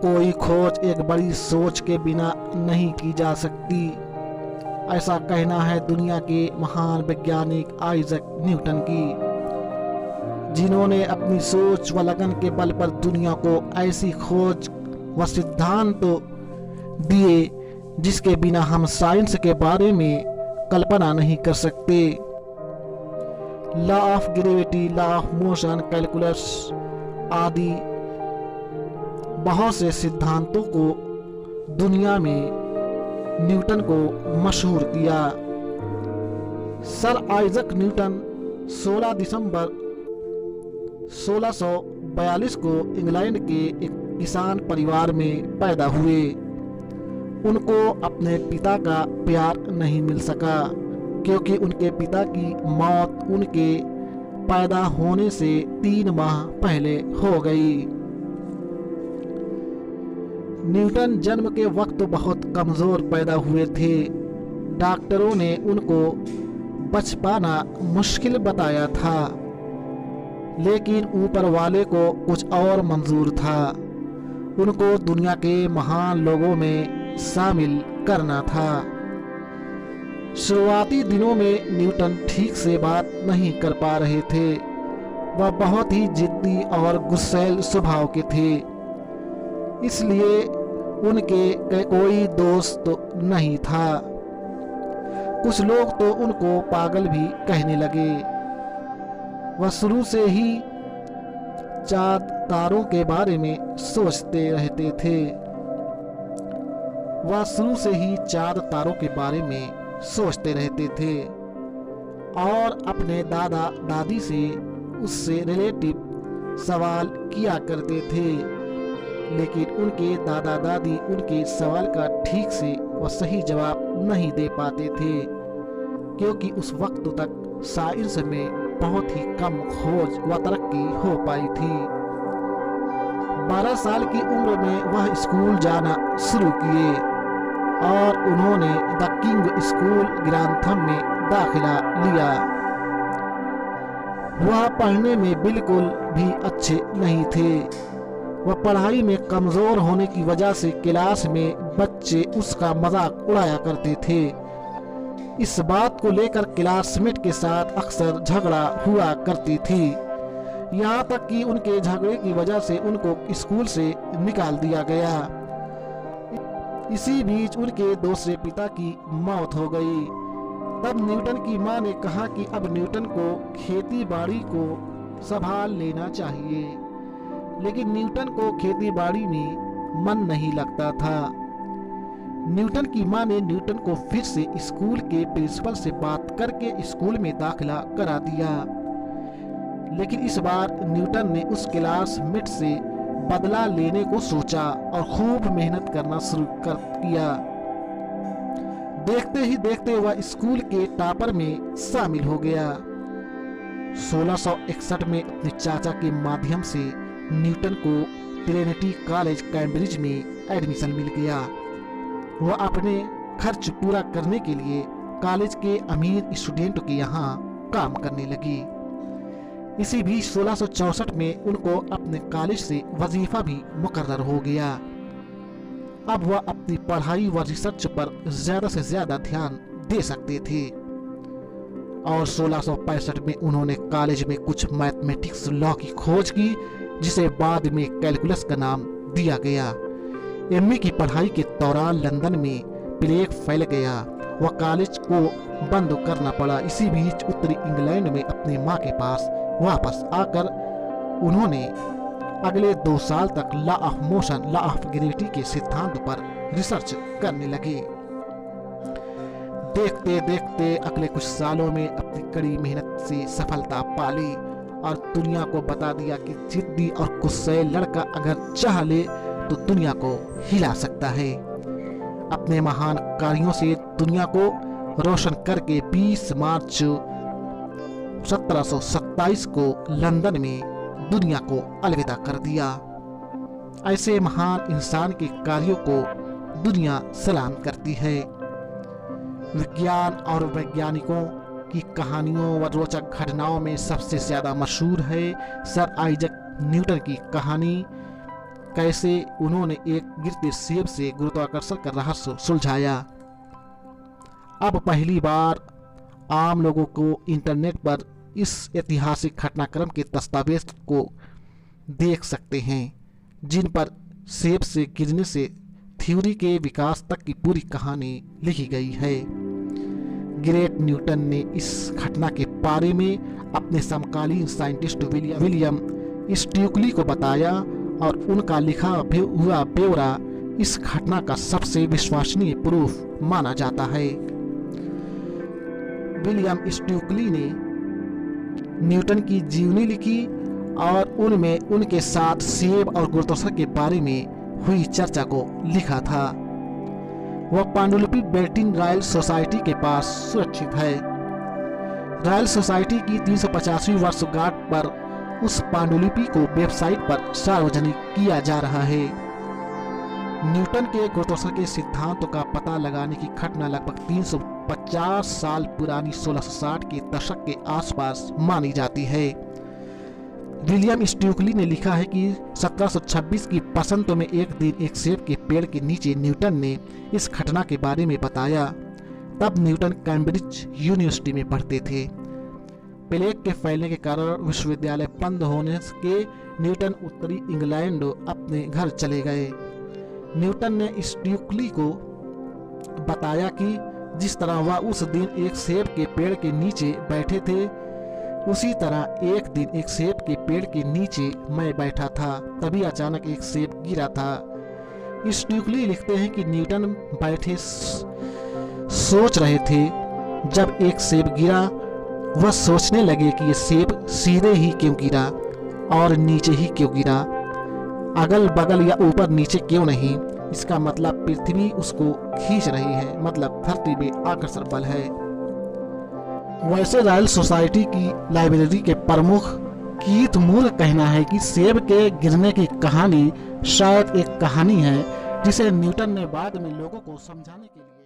कोई खोज एक बड़ी सोच के बिना नहीं की जा सकती, ऐसा कहना है दुनिया के महान वैज्ञानिक आइजैक न्यूटन की, जिन्होंने अपनी सोच व लगन के बल पर दुनिया को ऐसी खोज व सिद्धांत दिए जिसके बिना हम साइंस के बारे में कल्पना नहीं कर सकते। Law of gravity, law of motion, calculus आदि बहुत से सिद्धांतों को दुनिया में न्यूटन को मशहूर किया। सर आइजैक न्यूटन 16 दिसंबर 1642 को इंग्लैंड के एक किसान परिवार में पैदा हुए। उनको अपने पिता का प्यार नहीं मिल सका क्योंकि उनके पिता की मौत उनके पैदा होने से 3 माह पहले हो गई। न्यूटन जन्म के वक्त बहुत कमजोर पैदा हुए थे। डॉक्टरों ने उनको बच पाना मुश्किल बताया था, लेकिन ऊपर वाले को कुछ और मंजूर था। उनको दुनिया के महान लोगों में शामिल करना था। शुरुआती दिनों में न्यूटन ठीक से बात नहीं कर पा रहे थे। वह बहुत ही जिद्दी और गुस्सैल स्वभाव के थे, इसलिए उनके कोई दोस्त नहीं था। कुछ लोग तो उनको पागल भी कहने लगे। वह शुरू से ही चांद तारों के बारे में सोचते रहते थे। वह शुरू से ही चांद तारों के बारे में सोचते रहते थे और अपने दादा दादी से उससे रिलेटिव सवाल किया करते थे, लेकिन उनके दादा दादी उनके सवाल का ठीक से व सही जवाब नहीं दे पाते थे क्योंकि उस वक्त तक साइंस में बहुत ही कम खोज व तरक्की हो पाई थी। 12 साल की उम्र में वह स्कूल जाना शुरू किए और उन्होंने द किंग स्कूल ग्रांथम में दाखिला लिया। वह पढ़ने में बिल्कुल भी अच्छे नहीं थे। वह पढ़ाई में कमजोर होने की वजह से क्लास में बच्चे उसका मजाक उड़ाया करते थे। इस बात को लेकर क्लासमेट के साथ अक्सर झगड़ा हुआ करती थी, यहाँ तक कि उनके झगड़े की वजह से उनको स्कूल से निकाल दिया गया। इसी बीच उनके दूसरे पिता की मौत हो गई। तब न्यूटन की मां ने कहा कि अब न्यूटन को खेती बाड़ी को संभाल लेना चाहिए, लेकिन न्यूटन को खेती बाड़ी में मन नहीं लगता था। न्यूटन की मां ने न्यूटन को फिर से स्कूल के प्रिंसिपल से बात करके स्कूल में दाखिला करा दिया, लेकिन इस बार न्यूटन ने उस क्लासमेट से बदला लेने को सोचा और खूब मेहनत करना शुरू कर किया। देखते ही देखते वह स्कूल के टॉपर में शामिल हो गया। 1661 में अपने चाचा के माध्यम से न्यूटन को ट्रिनिटी कॉलेज कैम्ब्रिज में एडमिशन मिल गया। वह अपने खर्च पूरा करने के लिए कॉलेज के अमीर स्टूडेंट के यहाँ काम करने लगी। इसी बीच 1664 में उनको अपने कॉलेज से वजीफा भी मुकर्रर हो गया। अब वह अपनी पढ़ाई व रिसर्च पर ज्यादा से ज्यादा ध्यान दे सकते थे और 1665 में उन्होंने कॉलेज में कुछ मैथमेटिक्स लॉ की खोज की, जिसे बाद में कैलकुलस का नाम दिया गया। एमए की पढ़ाई के दौरान लंदन में प्लेग फैल गया। वह कॉलेज को बंद करना पड़ा। इसी बीच उत्तरी इंग्लैंड में अपनी मां के पास वापस आकर उन्होंने अगले 2 साल तक law of motion, law of gravity के सिद्धांत पर रिसर्च करने लगे। देखते देखते अगले कुछ सालों में अपनी कड़ी मेहनत से सफलता पाली और दुनिया को बता दिया कि जिद्दी और गुस्से लड़का अगर चाह ले तो दुनिया को हिला सकता है। अपने महान कार्यों से दुनिया को रोशन करके 20 मार्च 1727 को लंदन में दुनिया को अलविदा कर दिया। ऐसे महान इंसान के कार्यों को दुनिया सलाम करती है। विज्ञान और वैज्ञानिकों की कहानियों व रोचक घटनाओं में सबसे ज्यादा मशहूर है सर आइजैक न्यूटन की कहानी कैसे उन्होंने एक गिरते सेब से गुरुत्वाकर्षण का रहस्य सुलझाया। अब पहली बार आम लोगों को इंटरनेट पर इस ऐतिहासिक घटनाक्रम के दस्तावेज को देख सकते हैं, जिन पर सेब से गिरने से थ्योरी के विकास तक की पूरी कहानी लिखी गई है। ग्रेट न्यूटन ने इस घटना के बारे में अपने समकालीन साइंटिस्ट विलियम स्टुकली को बताया और उनका लिखा हुआ ब्यौरा इस घटना का सबसे विश्वसनीय प्रूफ माना जाता है। विलियम स्टुकली ने न्यूटन की जीवनी लिखी और उनमें उनके साथ सेब और गुरुत्वाकर्षण के बारे में हुई चर्चा को लिखा था। वह पांडुलिपि बेल्टिन रॉयल सोसाइटी के पास सुरक्षित है। रॉयल सोसाइटी की 350वीं वर्षगांठ पर उस पांडुलिपि को वेबसाइट पर सार्वजनिक किया जा रहा है। न्यूटन के गुरुत्वाकर्षण के सिद्धांतों का पता लगाने की घटना लगभग 350 साल पुरानी 1660 के दशक के आसपास मानी जाती है। विलियम स्टुकली ने लिखा है कि 1726 की बसंत में एक दिन एक सेब के पेड़ के नीचे न्यूटन ने इस घटना के बारे में बताया। तब न्यूटन कैम्ब्रिज यूनिवर्सिटी में पढ़ते थे। प्लेग के फैलने के कारण विश्वविद्यालय बंद होने के न्यूटन उत्तरी इंग्लैंड अपने घर चले गए। न्यूटन ने स्टुकली को बताया कि जिस तरह वह उस दिन एक सेब के पेड़ के नीचे बैठे थे, उसी तरह एक दिन एक सेब के पेड़ के नीचे मैं बैठा था। तभी अचानक एक सेब गिरा था। स्टुकली लिखते हैं कि न्यूटन बैठे सोच रहे थे। जब एक सेब गिरा, वह सोचने लगे कि ये सेब सीधे ही क्यों गिरा और नीचे ही क्यों गिरा, अगल बगल या ऊपर नीचे क्यों नहीं। इसका मतलब पृथ्वी उसको खींच रही है, मतलब धरती में आकर्षण बल है। वैसे रॉयल सोसाइटी की लाइब्रेरी के प्रमुख कीथ मूर का कहना है कि सेब के गिरने की कहानी शायद एक कहानी है जिसे न्यूटन ने बाद में लोगों को समझाने के लिए